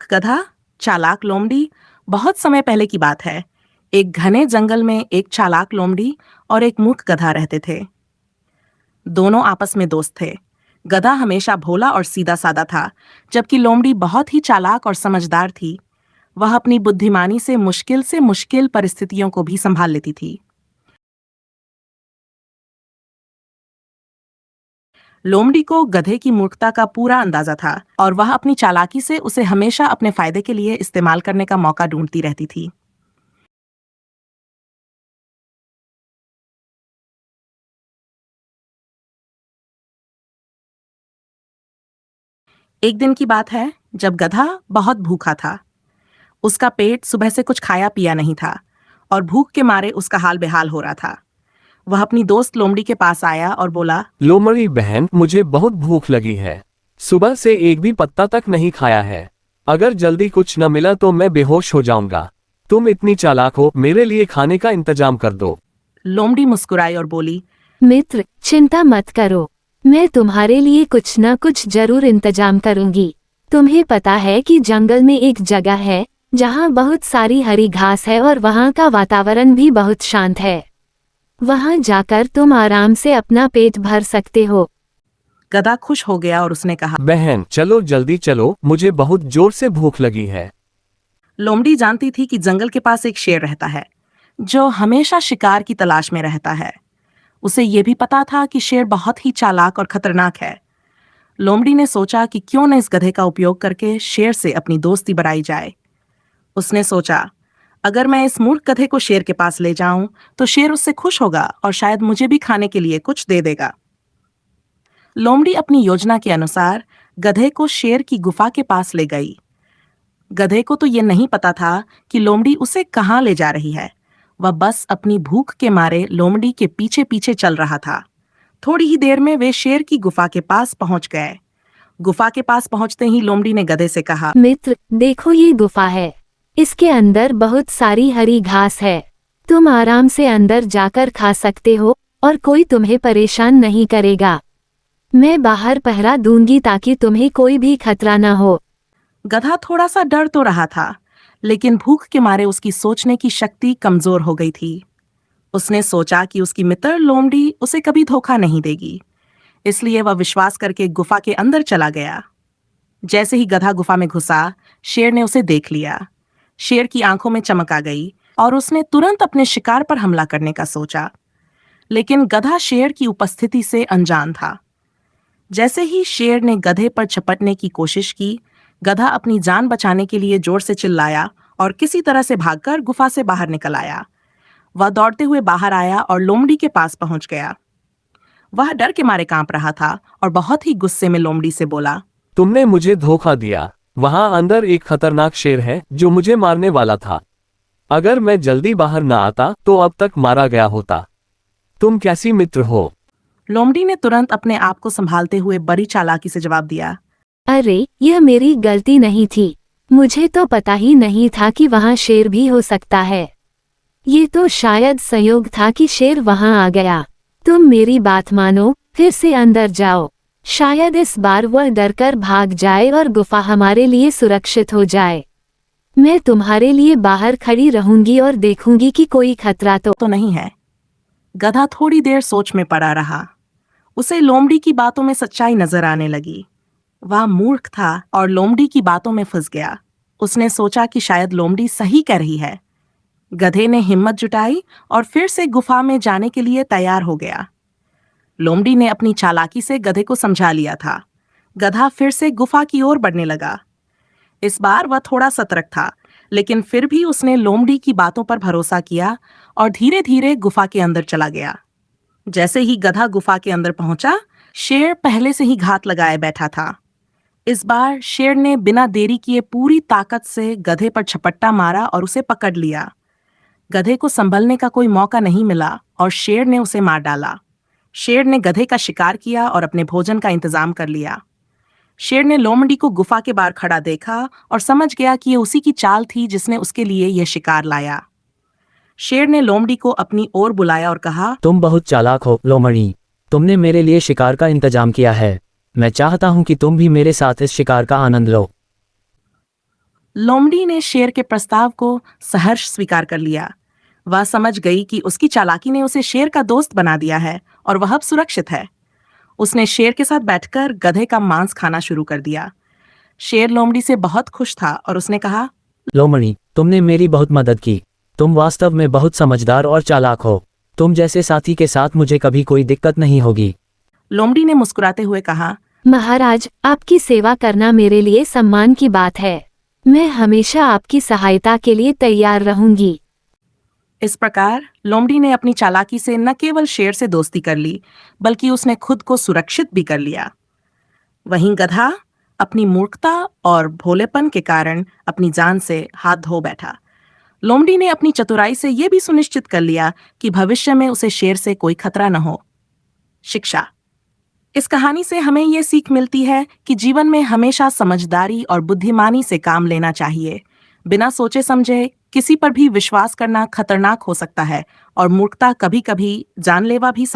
मूर्ख गधा, चालाक लोमड़ी। बहुत समय पहले की बात है। एक घने जंगल में एक चालाक लोमड़ी और एक मूर्ख गधा रहते थे। दोनों आपस में दोस्त थे। गधा हमेशा भोला और सीधा सादा था, जबकि लोमड़ी बहुत ही चालाक और समझदार थी। वह अपनी बुद्धिमानी से मुश्किल परिस्थितियों को भी संभाल लेती थी। लोमड़ी को गधे की मूर्खता का पूरा अंदाजा था और वह अपनी चालाकी से उसे हमेशा अपने फायदे के लिए इस्तेमाल करने का मौका ढूंढती रहती थी। एक दिन की बात है, जब गधा बहुत भूखा था। उसका पेट सुबह से कुछ खाया पिया नहीं था और भूख के मारे उसका हाल बेहाल हो रहा था। वह अपनी दोस्त लोमड़ी के पास आया और बोला, लोमड़ी बहन, मुझे बहुत भूख लगी है। सुबह से एक भी पत्ता तक नहीं खाया है। अगर जल्दी कुछ न मिला तो मैं बेहोश हो जाऊंगा। तुम इतनी चालाक हो, मेरे लिए खाने का इंतजाम कर दो। लोमड़ी मुस्कुराई और बोली, मित्र, चिंता मत करो, मैं तुम्हारे लिए कुछ न कुछ जरूर इंतजाम करूंगी। तुम्हें पता है कि जंगल में एक जगह है जहाँ बहुत सारी हरी घास है और वहाँ का वातावरण भी बहुत शांत है। वहाँ जाकर तुम आराम से अपना पेट भर सकते हो। गधा खुश हो गया और उसने कहा, बहन चलो, जल्दी चलो, मुझे बहुत जोर से भूख लगी है। लोमड़ी जानती थी कि जंगल के पास एक शेर रहता है जो हमेशा शिकार की तलाश में रहता है। उसे यह भी पता था कि शेर बहुत ही चालाक और खतरनाक है। लोमड़ी ने सोचा कि क्यों न इस गधे का उपयोग करके शेर से अपनी दोस्ती बढ़ाई जाए। उसने सोचा, अगर मैं इस मूर्ख गधे को शेर के पास ले जाऊं तो शेर उससे खुश होगा और शायद मुझे भी खाने के लिए कुछ दे देगा। लोमड़ी अपनी योजना के अनुसार गधे को शेर की गुफा के पास ले गई। गधे को तो ये नहीं पता था कि लोमड़ी उसे कहाँ ले जा रही है। वह बस अपनी भूख के मारे लोमड़ी के पीछे पीछे चल रहा था। थोड़ी ही देर में वे शेर की गुफा के पास पहुंच गए। गुफा के पास पहुंचते ही लोमड़ी ने गधे से कहा, मित्र, देखो ये गुफा है। इसके अंदर बहुत सारी हरी घास है। तुम आराम से अंदर जाकर खा सकते हो और कोई तुम्हें परेशान नहीं करेगा। मैं बाहर पहरा दूंगी ताकि तुम्हें कोई भी खतरा न हो। गधा थोड़ा सा डर तो रहा था, लेकिन भूख के मारे उसकी सोचने की शक्ति कमजोर हो गई थी। उसने सोचा कि उसकी मित्र लोमड़ी उसे कभी धोखा नहीं देगी, इसलिए वह विश्वास करके गुफा के अंदर चला गया। जैसे ही गधा गुफा में घुसा, शेर ने उसे देख लिया। शेर की आंखों में चमक आ गई और उसने तुरंत अपने शिकार पर हमला करने का सोचा, लेकिन गधा शेर की उपस्थिति से अनजान था। जैसे ही शेर ने गधे पर झपटने की कोशिश की, गधा अपनी जान बचाने के लिए जोर से चिल्लाया और किसी तरह से भागकर गुफा से बाहर निकल आया। वह दौड़ते हुए बाहर आया और लोमड़ी के पास पहुंच गया। वह डर के मारे कांप रहा था और बहुत ही गुस्से में लोमड़ी से बोला, तुमने मुझे धोखा दिया। वहां अंदर एक खतरनाक शेर है जो मुझे मारने वाला था। अगर मैं जल्दी बाहर ना आता तो अब तक मारा गया होता। तुम कैसी मित्र हो? लोमड़ी ने तुरंत अपने आप को संभालते हुए बड़ी चालाकी से जवाब दिया, अरे, यह मेरी गलती नहीं थी। मुझे तो पता ही नहीं था कि वहाँ शेर भी हो सकता है। ये तो शायद संयोग था कि शेर वहाँ आ गया। तुम मेरी बात मानो, फिर से अंदर जाओ। शायद इस बार वह डरकर भाग जाए और गुफा हमारे लिए सुरक्षित हो जाए। मैं तुम्हारे लिए बाहर खड़ी रहूंगी और देखूंगी कि कोई खतरा तो नहीं है। गधा थोड़ी देर सोच में पड़ा रहा। उसे लोमड़ी की बातों में सच्चाई नजर आने लगी। वह मूर्ख था और लोमड़ी की बातों में फंस गया। उसने सोचा कि शायद लोमड़ी सही कह रही है। गधे ने हिम्मत जुटाई और फिर से गुफा में जाने के लिए तैयार हो गया। लोमड़ी ने अपनी चालाकी से गधे को समझा लिया था। गधा फिर से गुफा की ओर बढ़ने लगा। इस बार वह थोड़ा सतर्क था, लेकिन फिर भी उसने लोमड़ी की बातों पर भरोसा किया और धीरे धीरे गुफा के अंदर चला गया। जैसे ही गधा गुफा के अंदर पहुंचा, शेर पहले से ही घात लगाए बैठा था। इस बार शेर ने बिना देरी किए पूरी ताकत से गधे पर झपट्टा मारा और उसे पकड़ लिया। गधे को संभलने का कोई मौका नहीं मिला और शेर ने उसे मार डाला। शेर ने गधे का शिकार किया और अपने भोजन का इंतजाम कर लिया। शेर ने लोमड़ी को गुफा के बाहर खड़ा देखा और समझ गया कि ये उसी की चाल थी जिसने उसके लिए यह शिकार लाया। शेर ने लोमड़ी को अपनी ओर बुलाया और कहा, तुम बहुत चालाक हो लोमड़ी। तुमने मेरे लिए शिकार का इंतजाम किया है। मैं चाहता हूं कि तुम भी मेरे साथ इस शिकार का आनंद लो। लोमड़ी ने शेर के प्रस्ताव को सहर्ष स्वीकार कर लिया। वह समझ गई कि उसकी चालाकी ने उसे शेर का दोस्त बना दिया है और वह अब सुरक्षित है। उसने शेर के साथ बैठकर गधे का मांस खाना शुरू कर दिया। शेर लोमड़ी से बहुत खुश था और उसने कहा, लोमड़ी, तुमने मेरी बहुत मदद की। तुम वास्तव में बहुत समझदार और चालाक हो। तुम जैसे साथी के साथ मुझे कभी कोई दिक्कत नहीं होगी। लोमड़ी ने मुस्कुराते हुए कहा, महाराज, आपकी सेवा करना मेरे लिए सम्मान की बात है। मैं हमेशा आपकी सहायता के लिए तैयार रहूंगी। इस प्रकार लोमड़ी ने अपनी चालाकी से न केवल शेर से दोस्ती कर ली, बल्कि उसने खुद को सुरक्षित भी कर लिया। वहीं गधा अपनी मूर्खता और भोलेपन के कारण अपनी जान से हाथ धो बैठा। लोमड़ी ने अपनी चतुराई से यह भी सुनिश्चित कर लिया कि भविष्य में उसे शेर से कोई खतरा न हो। शिक्षा। इस कहानी से हमें यह सीख मिलती है कि जीवन में हमेशा समझदारी और बुद्धिमानी से काम लेना चाहिए। बिना सोचे समझे किसी पर भी विश्वास करना खतरनाक हो सकता है और मूर्खता कभी-कभी जानलेवा भी साबित